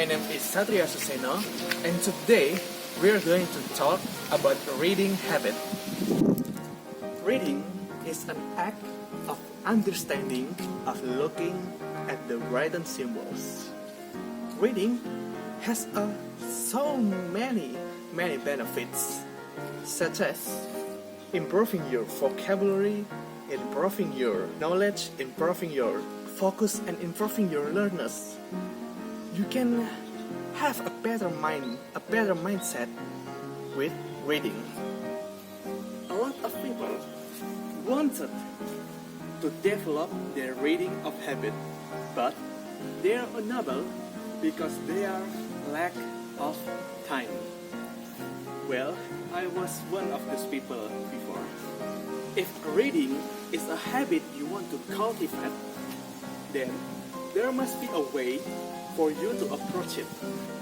my name is Satria Suseno, and today we are going to talk about reading habit. Reading is an act of understanding, of looking at the written symbols. Reading has so many benefits, such as improving your vocabulary, improving your knowledge, improving your focus, and improving your learners. You can have a better mindset with reading. A lot of people wanted to develop their reading of habit, but they are unable because they are lack of time. Well, I was one of those people before. If reading is a habit you want to cultivate, then there must be a way for you to approach it,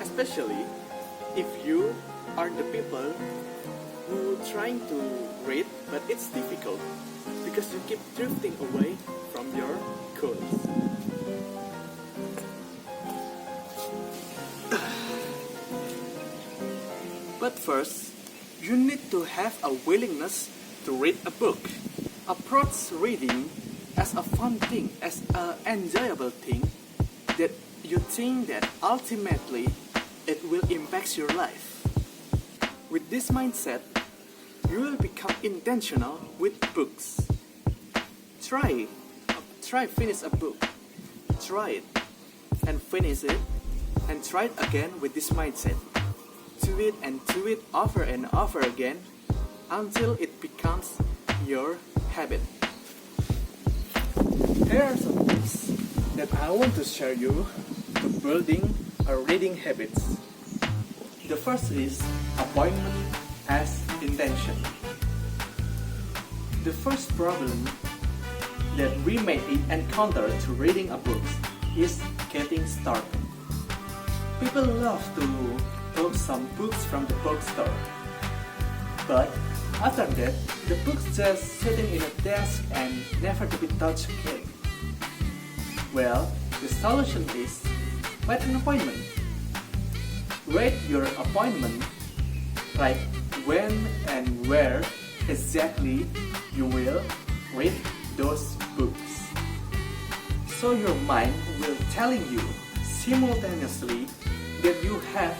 especially if you are the people who trying to read but it's difficult because you keep drifting away from your goals. But first, you need to have a willingness to read a book. Approach reading as a fun thing, as an enjoyable thing that you think that ultimately it will impact your life. With this mindset, you will become intentional with books. Try finish a book. Try it and finish it and try it again with this mindset. Do it over and over again until it becomes your habit. Here are some tips that I want to share you to building a reading habits. The first is appointment as intention. The first problem that we may encounter to reading a book is getting started. People love to buy some books from the bookstore, but after that, the book's just sitting in a desk and never to be touched again. Well, the solution is make an appointment. Rate your appointment, like when and where exactly you will read those books. So your mind will telling you simultaneously that you have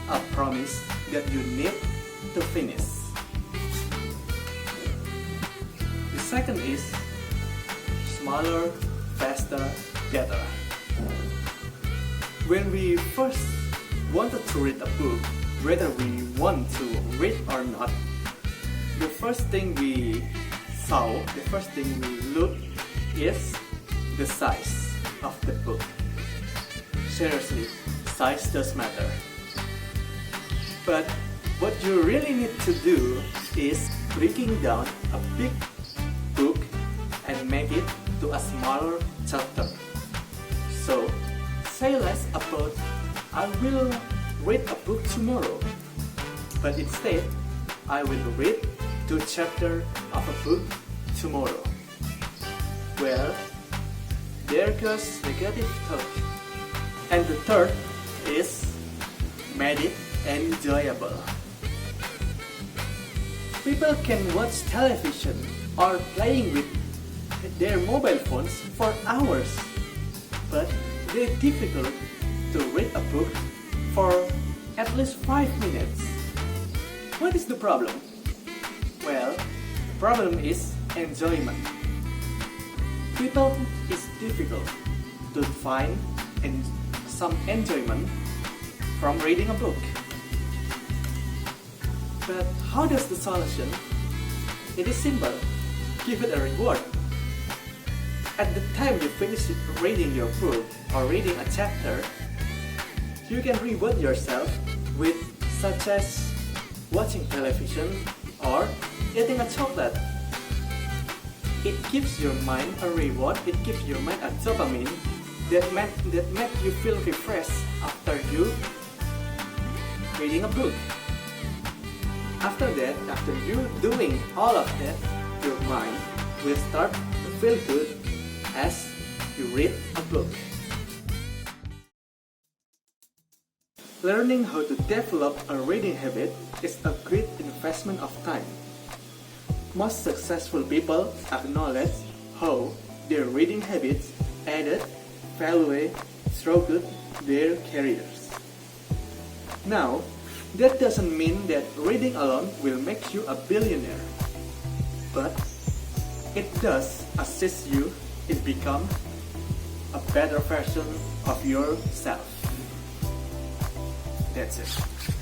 a promise that you need to finish. The second is smaller, faster, better. When we first wanted to read a book, whether we want to read or not, the first thing we look is the size of the book. Seriously, size does matter. But what you really need to do is breaking down a big book and make it to a smaller chapter. So, say less about I will read a book tomorrow, but instead I will read 2 chapters of a book tomorrow. Well, there goes negative thought. And the third is made it enjoyable. People can watch television or playing with their mobile phones for hours, but it's difficult to read a book for at least 5 minutes. What is the problem? Well, the problem is enjoyment. People is difficult to find some enjoyment from reading a book. But how does the solution? It is simple. Give it a reward. At the time you finish reading your book or reading a chapter, you can reward yourself with such as watching television or eating a chocolate. It gives your mind a reward, it gives your mind a dopamine that make you feel refreshed after you reading a book. After that, after you doing all of that, your mind will start to feel good as you read a book. Learning how to develop a reading habit is a great investment of time. Most successful people acknowledge how their reading habits added value throughout their careers. Now, that doesn't mean that reading alone will make you a billionaire, but it does assist you in become a better version of yourself. That's it.